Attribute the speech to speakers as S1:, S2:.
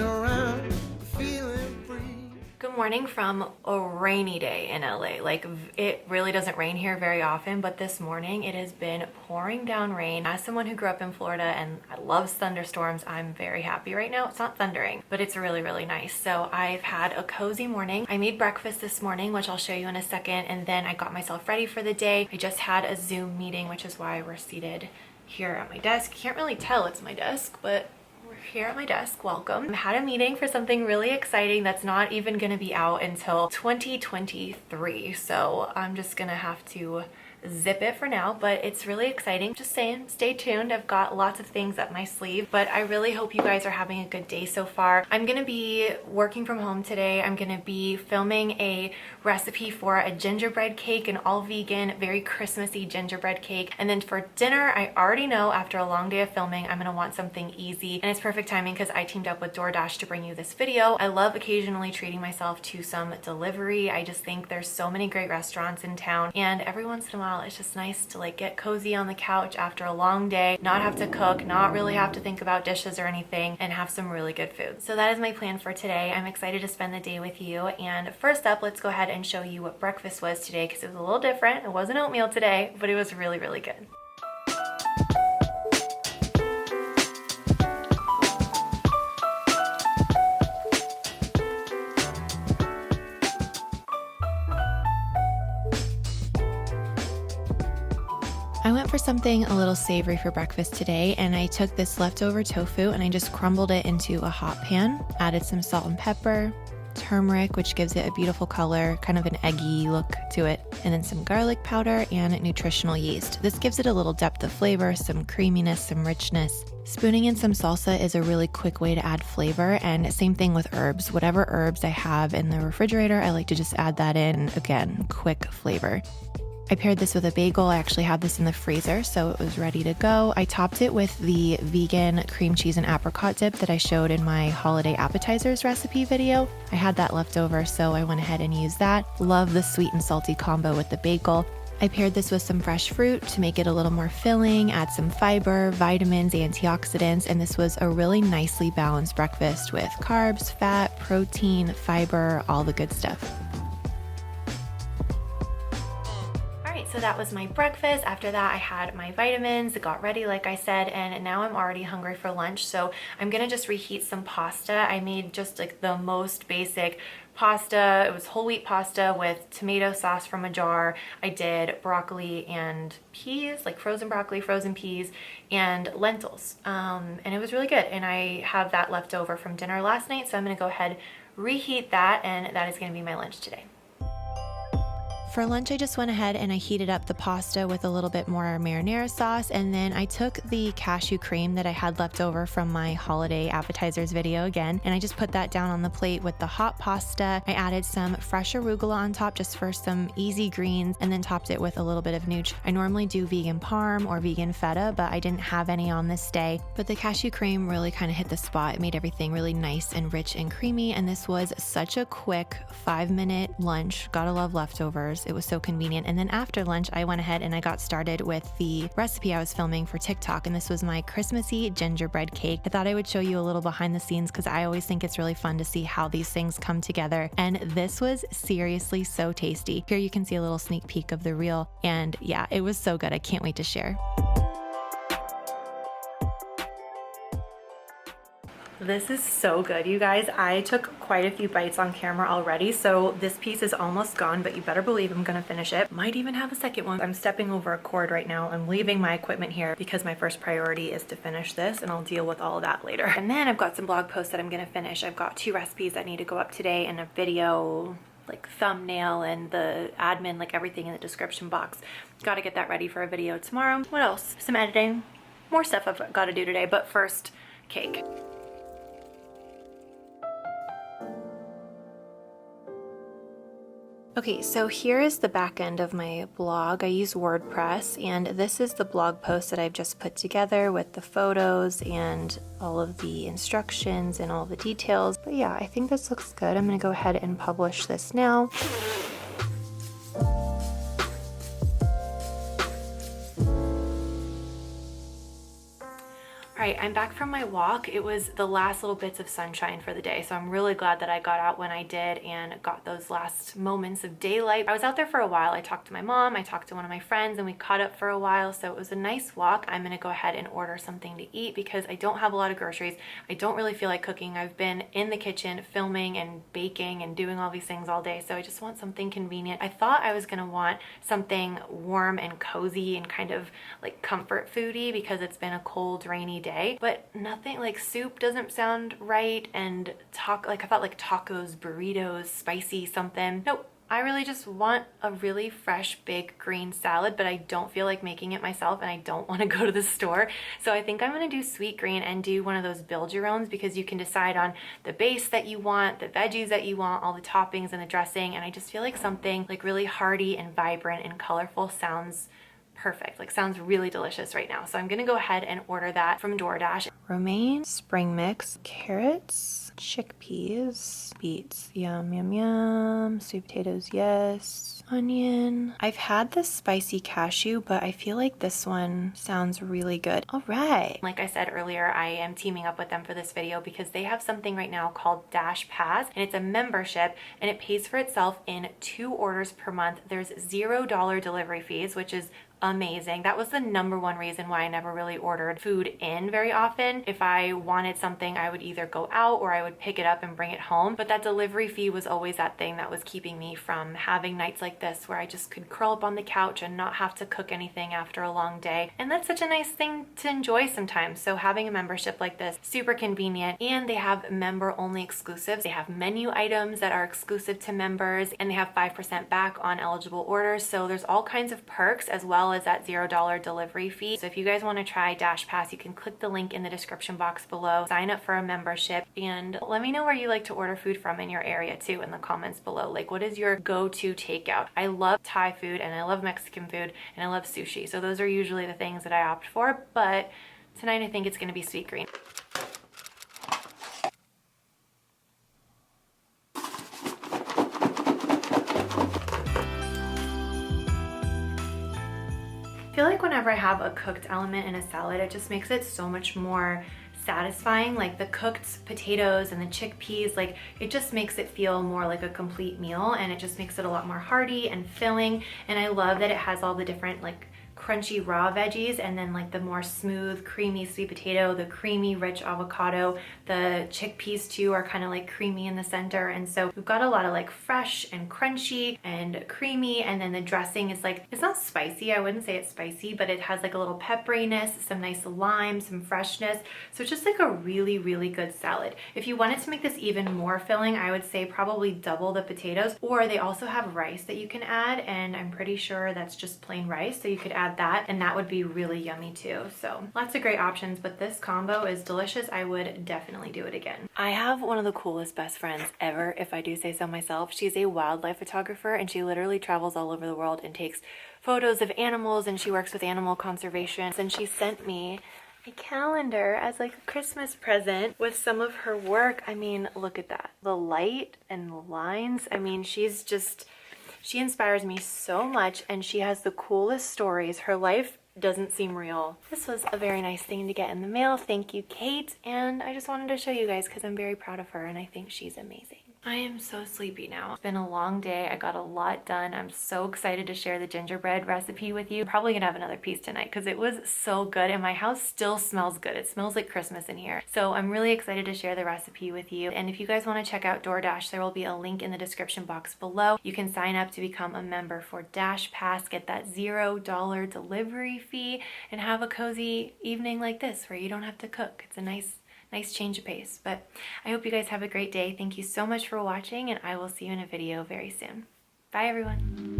S1: around, feeling free.
S2: Good morning from a rainy day in LA. Like, it really doesn't rain here very often, but this morning it has been pouring down rain. As someone who grew up in Florida and I love thunderstorms, I'm very happy right now. It's not thundering, but it's really, really nice. So I've had a cozy morning. I made breakfast this morning, which I'll show you in a second, and then I got myself ready for the day. I just had a Zoom meeting, which is why we're seated here at my desk. You can't really tell it's my desk, but here at my desk. Welcome. I had a meeting for something really exciting that's not even going to be out until 2023, so I'm just gonna have to zip it for now, but it's really exciting. Just saying, stay tuned. I've got lots of things up my sleeve, but I really hope you guys are having a good day so far. I'm gonna be working from home today. I'm gonna be filming a recipe for a gingerbread cake, an all vegan, very Christmassy gingerbread cake. And then for dinner, I already know after a long day of filming, I'm gonna want something easy, and it's perfect timing because I teamed up with DoorDash to bring you this video. I love occasionally treating myself to some delivery. I just think there's so many great restaurants in town, and every once in a while it's just nice to like get cozy on the couch after a long day, not have to cook, not really have to think about dishes or anything, and have some really good food. So that is my plan for today. I'm excited to spend the day with you. And first up, let's go ahead and show you what breakfast was today, because it was a little different. It wasn't oatmeal today, but it was really, really good. I went for something a little savory for breakfast today, and I took this leftover tofu and I just crumbled it into a hot pan, added some salt and pepper, turmeric, which gives it a beautiful color, kind of an eggy look to it, and then some garlic powder and nutritional yeast. This gives it a little depth of flavor, some creaminess, some richness. Spooning in some salsa is a really quick way to add flavor, and same thing with herbs. Whatever herbs I have in the refrigerator, I like to just add that in. Again, quick flavor. I paired this with a bagel. I actually have this in the freezer, so it was ready to go. I topped it with the vegan cream cheese and apricot dip that I showed in my holiday appetizers recipe video. I had that left over, so I went ahead and used that. Love the sweet and salty combo with the bagel. I paired this with some fresh fruit to make it a little more filling, add some fiber, vitamins, antioxidants, and this was a really nicely balanced breakfast with carbs, fat, protein, fiber, all the good stuff. So that was my breakfast. After that, I had my vitamins, got ready like I said, and now I'm already hungry for lunch. So I'm gonna just reheat some pasta. I made just like the most basic pasta. It was whole wheat pasta with tomato sauce from a jar. I did broccoli and peas, like frozen broccoli, frozen peas, and lentils. And it was really good. And I have that left over from dinner last night. So I'm gonna go ahead, reheat that, and that is gonna be my lunch today. For lunch, I just went ahead and I heated up the pasta with a little bit more marinara sauce, and then I took the cashew cream that I had left over from my holiday appetizers video again, and I just put that down on the plate with the hot pasta. I added some fresh arugula on top just for some easy greens, and then topped it with a little bit of nooch. I normally do vegan parm or vegan feta, but I didn't have any on this day. But the cashew cream really kind of hit the spot. It made everything really nice and rich and creamy, and this was such a quick 5-minute lunch. Gotta love leftovers. It was so convenient. And then after lunch, I went ahead and I got started with the recipe I was filming for TikTok, and this was my Christmassy gingerbread cake. I thought I would show you a little behind the scenes because I always think it's really fun to see how these things come together, and this was seriously so tasty. Here you can see a little sneak peek of the reel, and yeah, it was so good. I can't wait to share. This is so good, you guys. I took quite a few bites on camera already, so this piece is almost gone, but you better believe I'm gonna finish it. Might even have a second one. I'm stepping over a cord right now. I'm leaving my equipment here because my first priority is to finish this, and I'll deal with all of that later. And then I've got some blog posts that I'm gonna finish. I've got 2 recipes that need to go up today, and a video, like thumbnail, and the admin, like everything in the description box. Gotta get that ready for a video tomorrow. What else? Some editing, more stuff I've got to do today, but first, cake. Okay, so here is the back end of my blog. I use WordPress, and this is the blog post that I've just put together with the photos and all of the instructions and all the details. But yeah, I think this looks good. I'm gonna go ahead and publish this now. right, I'm back from my walk. It was the last little bits of sunshine for the day, so I'm really glad that I got out when I did and got those last moments of daylight. I was out there for a while. I talked to my mom, I talked to one of my friends, and we caught up for a while, so it was a nice walk. I'm gonna go ahead and order something to eat because I don't have a lot of groceries. I don't really feel like cooking. I've been in the kitchen filming and baking and doing all these things all day, so I just want something convenient. I thought I was gonna want something warm and cozy and kind of like comfort foody because it's been a cold, rainy day, but nothing like soup doesn't sound right, and I thought like tacos, burritos, spicy something. Nope. I really just want a really fresh, big green salad, but I don't feel like making it myself and I don't want to go to the store. So I think I'm going to do sweet green and do one of those build your owns because you can decide on the base that you want, the veggies that you want, all the toppings and the dressing. And I just feel like something like really hearty and vibrant and colorful sounds perfect, like sounds really delicious right now. So I'm gonna go ahead and order that from DoorDash. Romaine, spring mix, carrots, chickpeas, beets, yum, yum, yum, sweet potatoes, yes, onion. I've had this spicy cashew, but I feel like this one sounds really good. All right. Like I said earlier, I am teaming up with them for this video because they have something right now called Dash Pass, and it's a membership and it pays for itself in 2 orders per month. There's $0 delivery fees, which is amazing. That was the #1 reason why I never really ordered food in very often. If I wanted something, I would either go out or I would pick it up and bring it home. But that delivery fee was always that thing that was keeping me from having nights like this where I just could curl up on the couch and not have to cook anything after a long day. And that's such a nice thing to enjoy sometimes. So having a membership like this, super convenient, and they have member only exclusives. They have menu items that are exclusive to members, and they have 5% back on eligible orders. So there's all kinds of perks as well as that $0 delivery fee. So if you guys want to try Dash Pass, you can click the link in the description box below, sign up for a membership, and let me know where you like to order food from in your area too in the comments below. Like, what is your go-to takeout? I love Thai food and I love Mexican food and I love sushi. So those are usually the things that I opt for, but tonight I think it's going to be sweet green. I feel like whenever I have a cooked element in a salad, it just makes it so much more satisfying. Like the cooked potatoes and the chickpeas, like it just makes it feel more like a complete meal, and it just makes it a lot more hearty and filling. And I love that it has all the different like crunchy raw veggies and then like the more smooth creamy sweet potato, the creamy rich avocado. The chickpeas too are kind of like creamy in the center, and so we've got a lot of like fresh and crunchy and creamy. And then the dressing is like, it's not spicy, I wouldn't say it's spicy, but it has like a little pepperiness, some nice lime, some freshness. So it's just like a really, really good salad. If you wanted to make this even more filling, I would say probably double the potatoes, or they also have rice that you can add, and I'm pretty sure that's just plain rice, so you could add that and that would be really yummy too. So lots of great options, but this combo is delicious. I would definitely do it again. I have one of the coolest best friends ever, if I do say so myself. She's a wildlife photographer and she literally travels all over the world and takes photos of animals, and she works with animal conservation. And she sent me a calendar as like a Christmas present with some of her work. I mean, look at that. The light and the lines. I mean, she inspires me so much, and she has the coolest stories. Her life doesn't seem real. This was a very nice thing to get in the mail. Thank you, Kate. And I just wanted to show you guys because I'm very proud of her and I think she's amazing. I am so sleepy now. It's been a long day. I got a lot done. I'm so excited to share the gingerbread recipe with you. Probably gonna have another piece tonight because it was so good, and my house still smells good. It smells like Christmas in here. So I'm really excited to share the recipe with you. And if you guys want to check out DoorDash, there will be a link in the description box below. You can sign up to become a member for Dash Pass, get that $0 delivery fee, and have a cozy evening like this where you don't have to cook. It's a nice change of pace. But I hope you guys have a great day. Thank you so much for watching, and I will see you in a video very soon. Bye everyone.